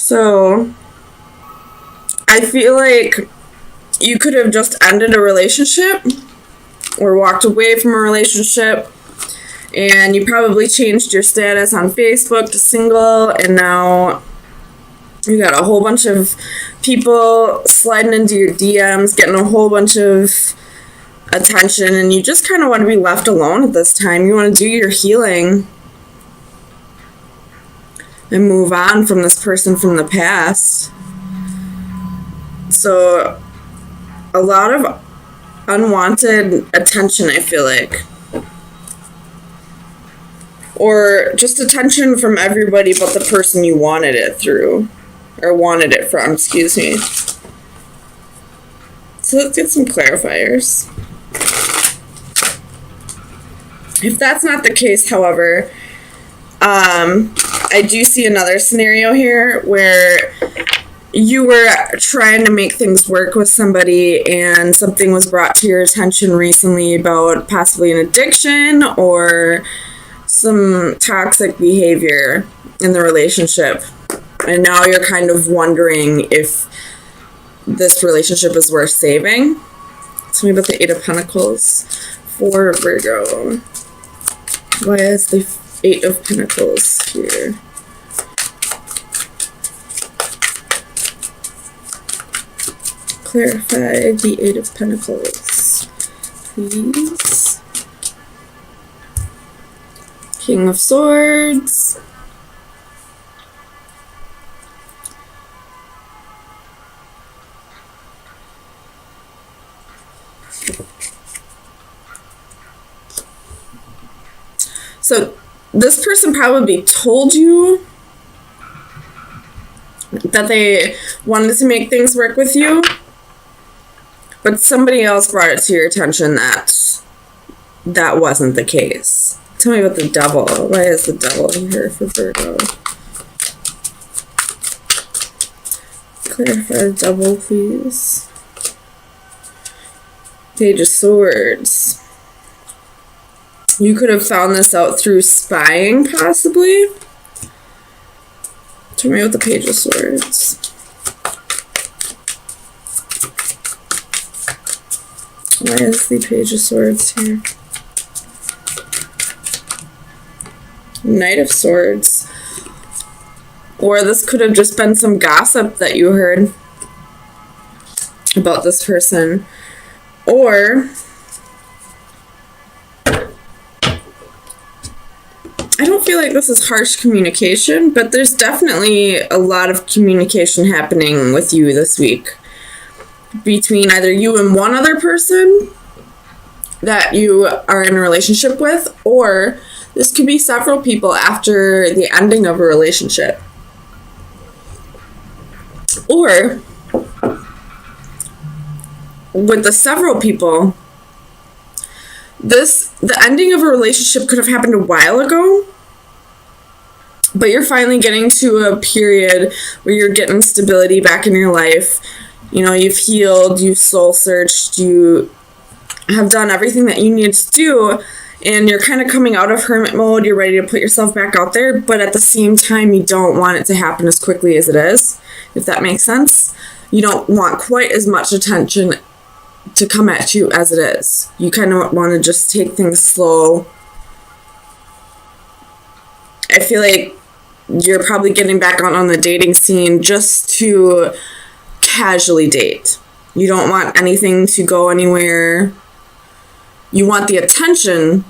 So I feel like you could have just ended a relationship or walked away from a relationship, and you probably changed your status on Facebook to single, and now you got a whole bunch of people sliding into your DMs, getting a whole bunch of attention, and you just kind of want to be left alone at this time. You want to do your healing and move on from this person from the past. So a lot of unwanted attention, I feel like. Or just attention from everybody but the person you wanted it through. Or wanted it from, excuse me. So let's get some clarifiers. If that's not the case, however, I do see another scenario here where you were trying to make things work with somebody and something was brought to your attention recently about possibly an addiction or some toxic behavior in the relationship. And now you're kind of wondering if this relationship is worth saving. Tell me about the Eight of Pentacles for Virgo. Why is the Eight of Pentacles here? Clarify the Eight of Pentacles, please. King of Swords. So this person probably told you that they wanted to make things work with you, but somebody else brought it to your attention that that wasn't the case. Tell me about the Devil. Why is the Devil here for Virgo? Clarify the Devil, please. Page of Swords. You could have found this out through spying, possibly. Tell me about the Page of Swords. Why is the Page of Swords here? Knight of Swords. Or this could have just been some gossip that you heard about this person. Or I don't feel like this is harsh communication, but there's definitely a lot of communication happening with you this week between either you and one other person that you are in a relationship with, or this could be several people after the ending of a relationship. Or with the several people, the ending of a relationship could have happened a while ago, but you're finally getting to a period where you're getting stability back in your life. You know, you've healed, you've soul searched, you have done everything that you need to do, and you're kind of coming out of hermit mode. You're ready to put yourself back out there, but at the same time, you don't want it to happen as quickly as it is, if that makes sense. You don't want quite as much attention to come at you as it is. You kind of want to just take things slow. I feel like you're probably getting back on the dating scene just to casually date. You don't want anything to go anywhere. You want the attention,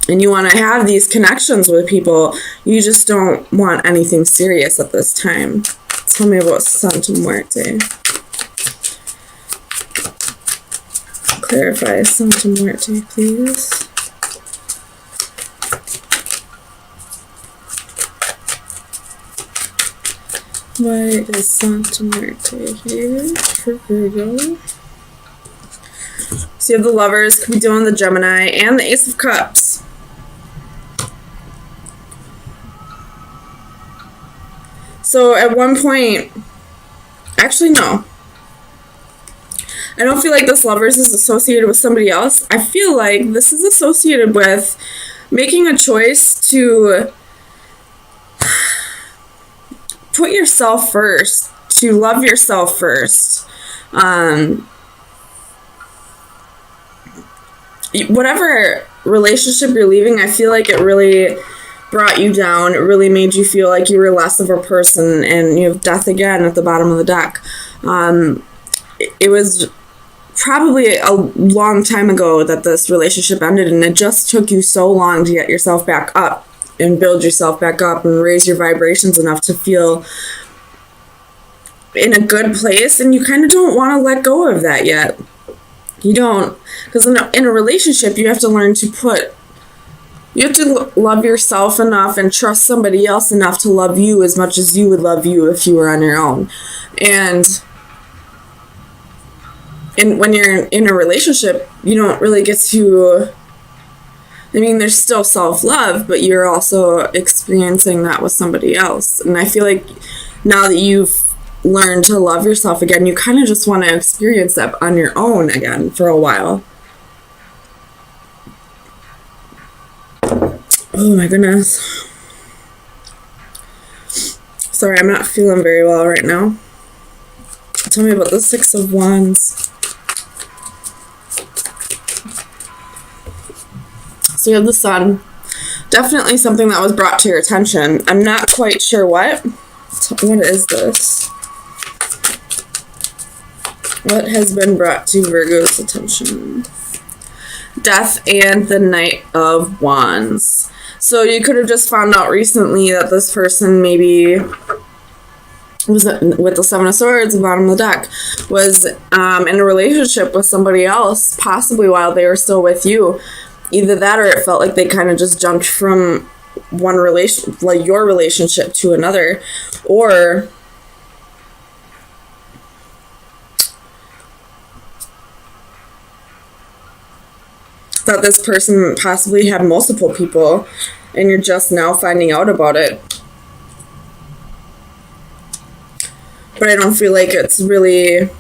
and you want to have these connections with people. You just don't want anything serious at this time. Tell me about Santa Muerte. Clarify Santa Muerte, please. Why is Santa Muerte here for Virgo? So you have the Lovers, could be doing the Gemini, and the Ace of Cups. So at one point, actually no. I don't feel like this Lovers is associated with somebody else. I feel like this is associated with making a choice to put yourself first, to love yourself first. Whatever relationship you're leaving, I feel like it really brought you down. It really made you feel like you were less of a person, and you have death again at the bottom of the deck. It was probably a long time ago that this relationship ended, and it just took you so long to get yourself back up and build yourself back up and raise your vibrations enough to feel in a good place, and you kind of don't want to let go of that yet. You don't, because in a relationship, you have to learn to love yourself enough and trust somebody else enough to love you as much as you would love you if you were on your own. And when you're in a relationship, you don't really get to, I mean, there's still self-love, but you're also experiencing that with somebody else. And I feel like now that you've learned to love yourself again, you kind of just want to experience that on your own again for a while. Oh my goodness. Sorry, I'm not feeling very well right now. Tell me about the Six of Wands. So you have the Sun. Definitely something that was brought to your attention. I'm not quite sure what. What is this? What has been brought to Virgo's attention? Death and the Knight of Wands. So you could have just found out recently that this person maybe was, with the Seven of Swords at the bottom of the deck, was in a relationship with somebody else, possibly while they were still with you. Either that, or it felt like they kind of just jumped from one relation, like your relationship, to another, or that this person possibly had multiple people and you're just now finding out about it. But I don't feel like it's really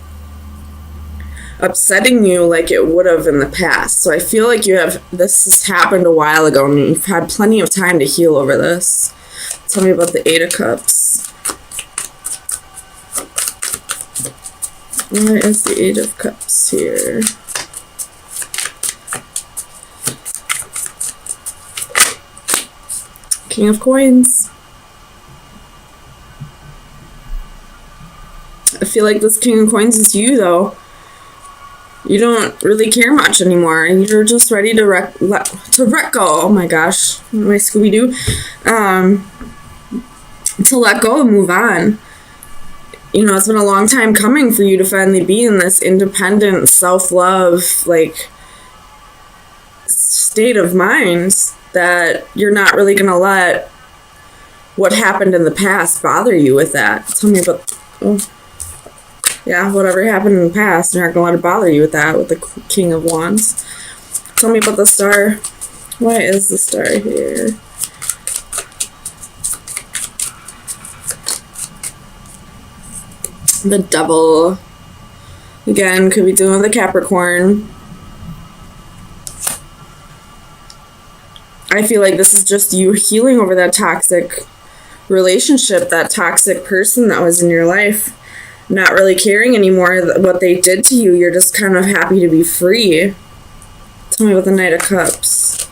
upsetting you like it would have in the past. So I feel like this has happened a while ago and you've had plenty of time to heal over this. Tell me about the Eight of Cups. Where is the Eight of Cups here? King of Coins. I feel like this King of Coins is you, though. You don't really care much anymore. You're just ready to let go. Oh my gosh, my Scooby-Doo. To let go and move on. You know, it's been a long time coming for you to finally be in this independent, self-love, like, state of mind that you're not really going to let what happened in the past bother you with that. Tell me about... whatever happened in the past, you're not going to let it bother you with that, with the King of Wands. Tell me about the Star. Why is the Star here? The Devil. Again, could be dealing with a Capricorn. I feel like this is just you healing over that toxic relationship, that toxic person that was in your life. Not really caring anymore what they did to you. You're just kind of happy to be free. Tell me about the Knight of Cups.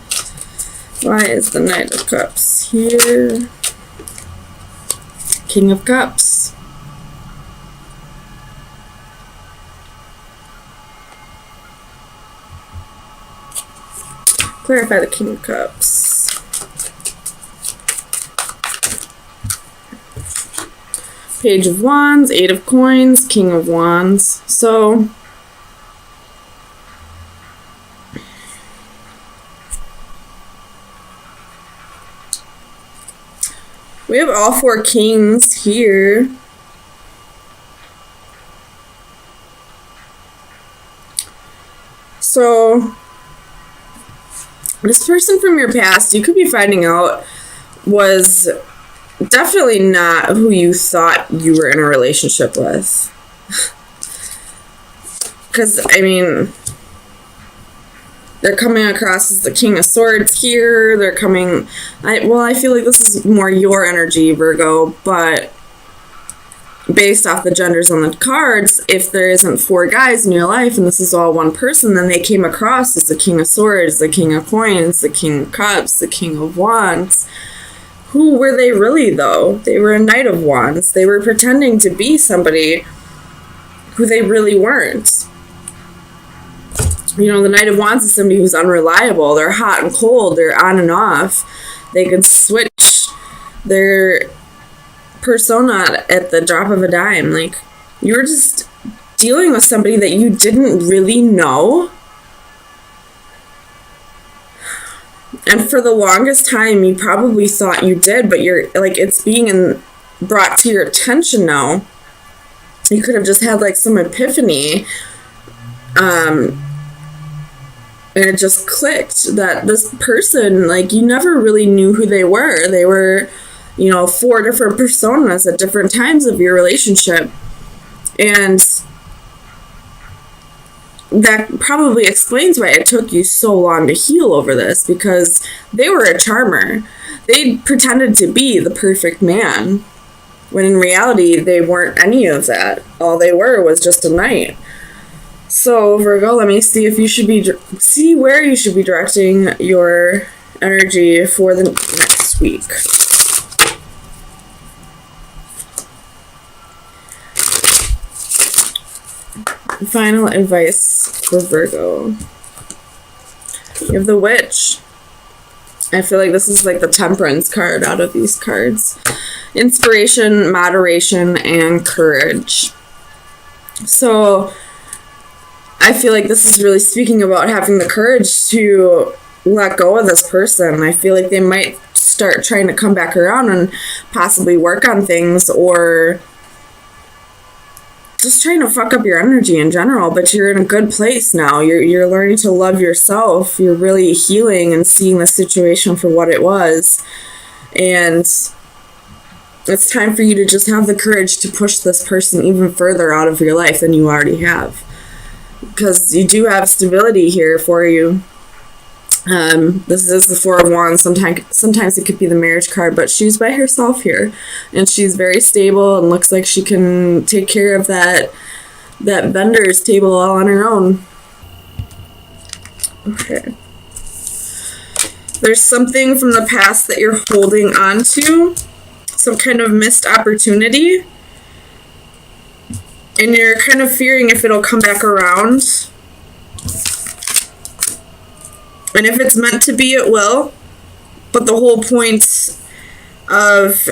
Why is the Knight of Cups here? King of Cups. Clarify the King of Cups. Page of Wands, Eight of Coins, King of Wands. So we have all four kings here. So this person from your past, you could be finding out, was definitely not who you thought you were in a relationship with. Because, I mean, they're coming across as the King of Swords here. They're coming... I feel like this is more your energy, Virgo, but based off the genders on the cards, if there isn't 4 guys in your life and this is all one person, then they came across as the King of Swords, the King of Coins, the King of Cups, the King of Wands. Who were they really, though? They were a Knight of Wands. They were pretending to be somebody who they really weren't. You know, the Knight of Wands is somebody who's unreliable. They're hot and cold. They're on and off. They could switch their persona at the drop of a dime. Like, you were just dealing with somebody that you didn't really know. And for the longest time, you probably thought you did, but you're like, it's being brought to your attention now. You could have just had like some epiphany, and it just clicked that this person, like, you never really knew who they were. They were, you know, 4 different personas at different times of your relationship. And that probably explains why it took you so long to heal over this, because they were a charmer. They pretended to be the perfect man, when in reality, they weren't any of that. All they were was just a knight. So, Virgo, let me see if you should see where you should be directing your energy for the next week. Final advice for Virgo. You have the Witch. I feel like this is like the Temperance card out of these cards. Inspiration, moderation, and courage. So I feel like this is really speaking about having the courage to let go of this person. I feel like they might start trying to come back around and possibly work on things, or just trying to fuck up your energy in general, but you're in a good place now. You're learning to love yourself. You're really healing and seeing the situation for what it was. And it's time for you to just have the courage to push this person even further out of your life than you already have. Because you do have stability here for you. This is the 4 of Wands. Sometimes it could be the marriage card, but she's by herself here, and she's very stable and looks like she can take care of that vendor's table all on her own. Okay. There's something from the past that you're holding on to, some kind of missed opportunity, and you're kind of fearing if it'll come back around. And if it's meant to be, it will. But the whole point of,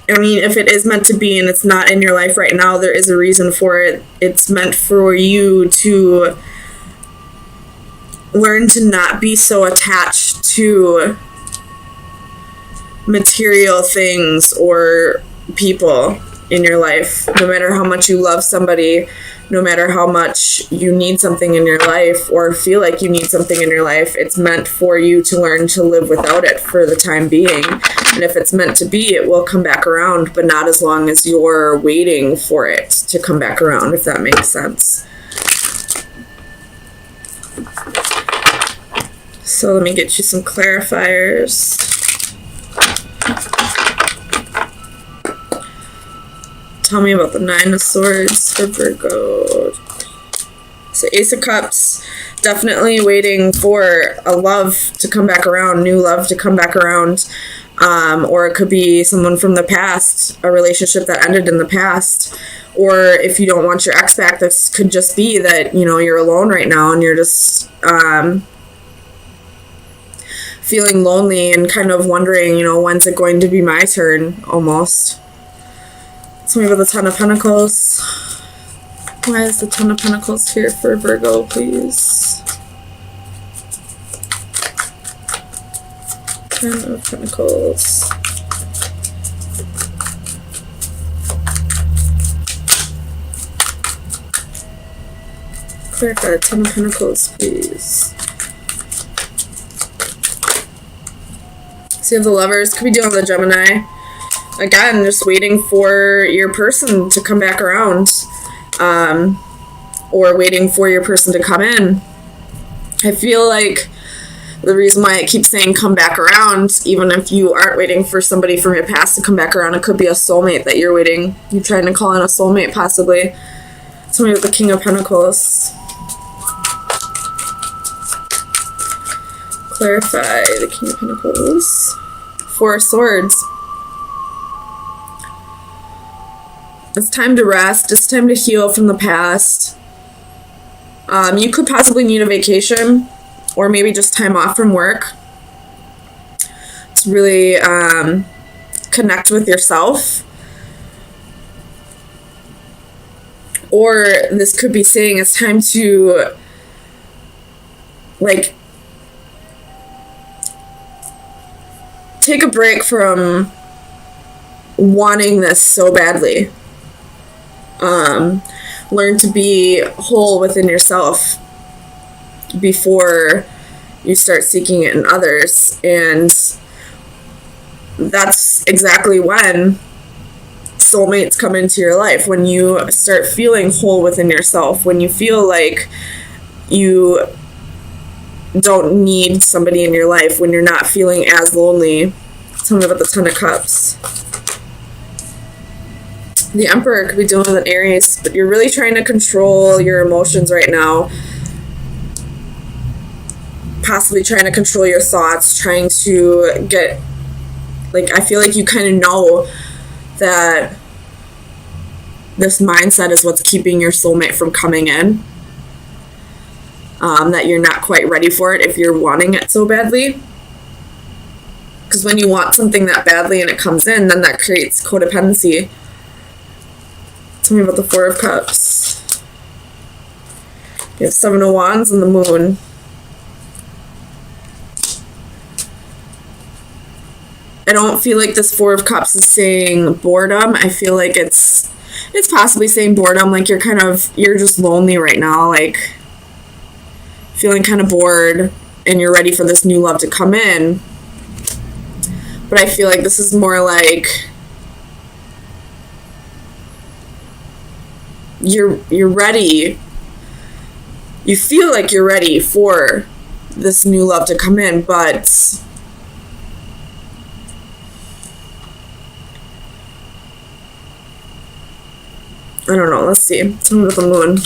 I mean, if it is meant to be and it's not in your life right now, there is a reason for it. It's meant for you to learn to not be so attached to material things or people in your life. No matter how much you love somebody, no matter how much you need something in your life or feel like you need something in your life, it's meant for you to learn to live without it for the time being. And if it's meant to be, it will come back around, but not as long as you're waiting for it to come back around, if that makes sense. So let me get you some clarifiers. Tell me about the 9 of Swords for Virgo. So Ace of Cups, definitely waiting for a love to come back around, new love to come back around. Or it could be someone from the past, a relationship that ended in the past. Or if you don't want your ex back, this could just be that, you know, you're alone right now and you're just feeling lonely and kind of wondering, you know, when's it going to be my turn, almost. Tell me about the 10 of Pentacles. Why is the 10 of Pentacles here for Virgo, please? 10 of Pentacles. Clarify the 10 of Pentacles, please. So you have the Lovers. Could be dealing with a Gemini. Again, just waiting for your person to come back around, or waiting for your person to come in. I feel like the reason why it keeps saying come back around, even if you aren't waiting for somebody from your past to come back around, it could be a soulmate that you're trying to call in a soulmate, possibly. Somebody with the King of Pentacles. Clarify the King of Pentacles. Four of Swords. It's time to rest. It's time to heal from the past. You could possibly need a vacation, or maybe just time off from work to really connect with yourself. Or this could be saying it's time to, like, take a break from wanting this so badly. Learn to be whole within yourself before you start seeking it in others. And that's exactly when soulmates come into your life, when you start feeling whole within yourself, when you feel like you don't need somebody in your life, when you're not feeling as lonely. Tell me about the Ten of Cups. The Emperor could be dealing with an Aries, but you're really trying to control your emotions right now. Possibly trying to control your thoughts, trying to get, like, I feel like you kind of know that this mindset is what's keeping your soulmate from coming in. That you're not quite ready for it if you're wanting it so badly. Because when you want something that badly and it comes in, then that creates codependency. Tell me about the Four of Cups. You have Seven of Wands and the Moon. I don't feel like this Four of Cups is saying boredom. I feel like it's possibly saying boredom, like you're just lonely right now, like feeling kind of bored, and you're ready for this new love to come in. But I feel like this is more like you're ready. You feel like you're ready for this new love to come in, but I don't know. Let's see. Tell me about the Moon.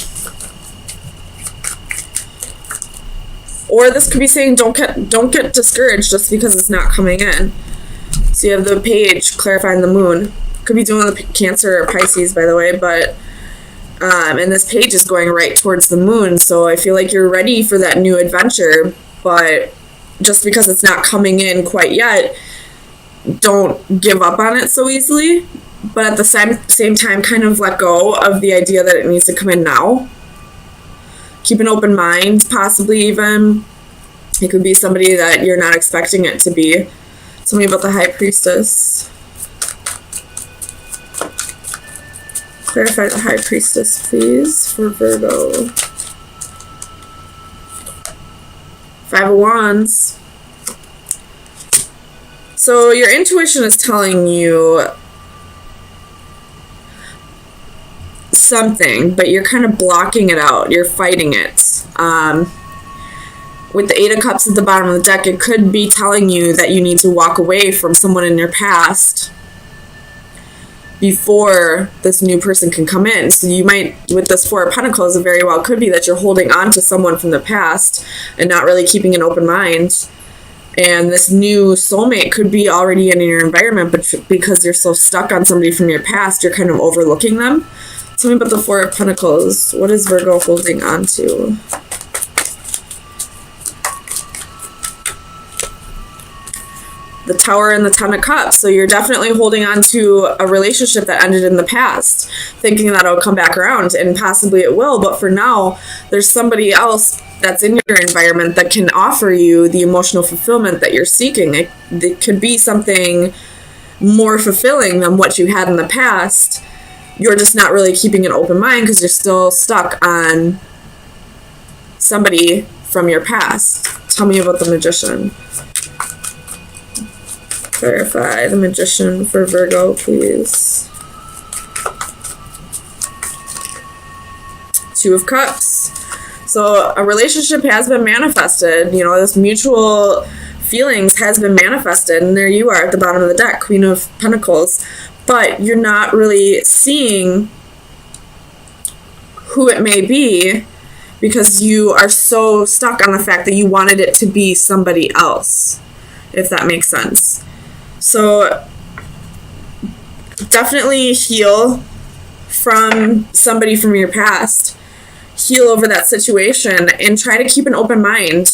Or this could be saying don't get discouraged just because it's not coming in. So you have the Page clarifying the Moon. Could be doing the Cancer or Pisces, by the way, but and this Page is going right towards the Moon, so I feel like you're ready for that new adventure, but just because it's not coming in quite yet, don't give up on it so easily. But at the same time, kind of let go of the idea that it needs to come in now. Keep an open mind, possibly even. It could be somebody that you're not expecting it to be. Tell me about the High Priestess. Clarify the High Priestess, please, for Virgo. Five of Wands. So your intuition is telling you something, but you're kind of blocking it out. You're fighting it. With the Eight of Cups at the bottom of the deck, it could be telling you that you need to walk away from someone in your past before this new person can come in. So you might, with this Four of Pentacles, it very well could be that you're holding on to someone from the past and not really keeping an open mind. And this new soulmate could be already in your environment, but because you're so stuck on somebody from your past, you're kind of overlooking them. Tell me about the Four of Pentacles. What is Virgo holding on to? The Tower and the Ten of Cups. So you're definitely holding on to a relationship that ended in the past, thinking that it'll come back around, and possibly it will, but for now, there's somebody else that's in your environment that can offer you the emotional fulfillment that you're seeking. It could be something more fulfilling than what you had in the past. You're just not really keeping an open mind because you're still stuck on somebody from your past. Tell me about the Magician. Clarify the Magician for Virgo, please. Two of Cups. So a relationship has been manifested. You know, this mutual feelings has been manifested, and there you are at the bottom of the deck, Queen of Pentacles. But you're not really seeing who it may be because you are so stuck on the fact that you wanted it to be somebody else, if that makes sense. So definitely heal from somebody from your past. Heal over that situation and try to keep an open mind.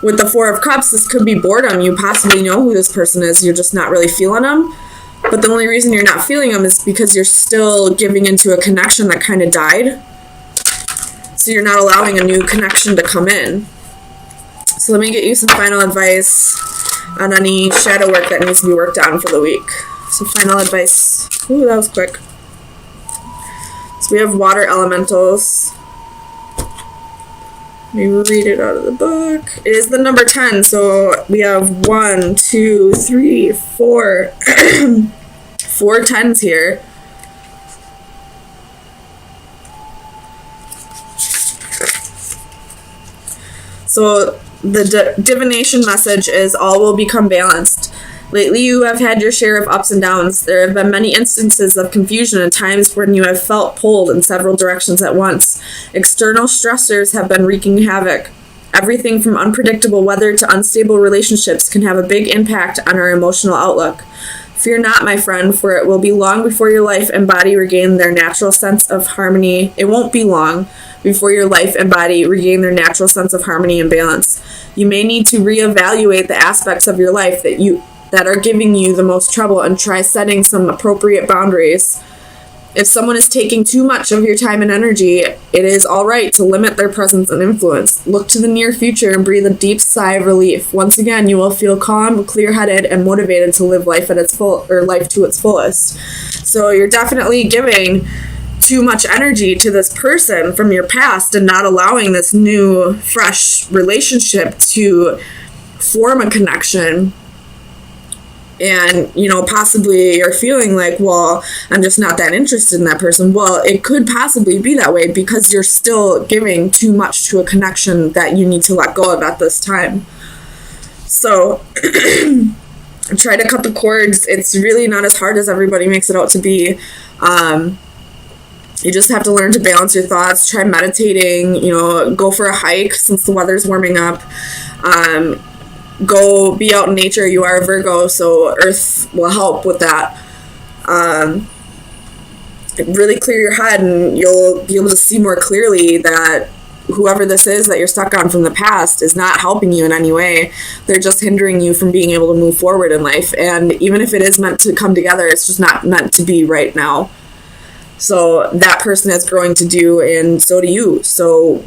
With the Four of Cups, this could be boredom. You possibly know who this person is. You're just not really feeling them. But the only reason you're not feeling them is because you're still giving into a connection that kind of died. So you're not allowing a new connection to come in. So let me get you some final advice on any shadow work that needs to be worked on for the week. So final advice. Ooh, that was quick. So we have water elementals. Let me read it out of the book. It is the number 10. So we have 1, 2, 3, 4, 4 10s here. So the divination message is all will become balanced. Lately, you have had your share of ups and downs. There have been many instances of confusion and times when you have felt pulled in several directions at once. External stressors have been wreaking havoc. Everything from unpredictable weather to unstable relationships can have a big impact on our emotional outlook. Fear not, my friend, for it will be long before your life and body regain their natural sense of harmony. It won't be long before your life and body regain their natural sense of harmony and balance. You may need to reevaluate the aspects of your life that are giving you the most trouble and try setting some appropriate boundaries. If someone is taking too much of your time and energy, it is all right to limit their presence and influence. Look to the near future and breathe a deep sigh of relief. Once again, you will feel calm, clear-headed, and motivated to live life life to its fullest. So you're definitely giving too much energy to this person from your past and not allowing this new, fresh relationship to form a connection. And, you know, possibly you're feeling like, well, I'm just not that interested in that person. Well, it could possibly be that way because you're still giving too much to a connection that you need to let go of at this time. So try to cut the cords. It's really not as hard as everybody makes it out to be. You just have to learn to balance your thoughts. Try meditating, you know, go for a hike since the weather's warming up. Go be out in nature. You are a Virgo, so Earth will help with that. Really clear your head and you'll be able to see more clearly that whoever this is that you're stuck on from the past is not helping you in any way. They're just hindering you from being able to move forward in life. And even if it is meant to come together, it's just not meant to be right now. So that person is growing to do, and so do you. So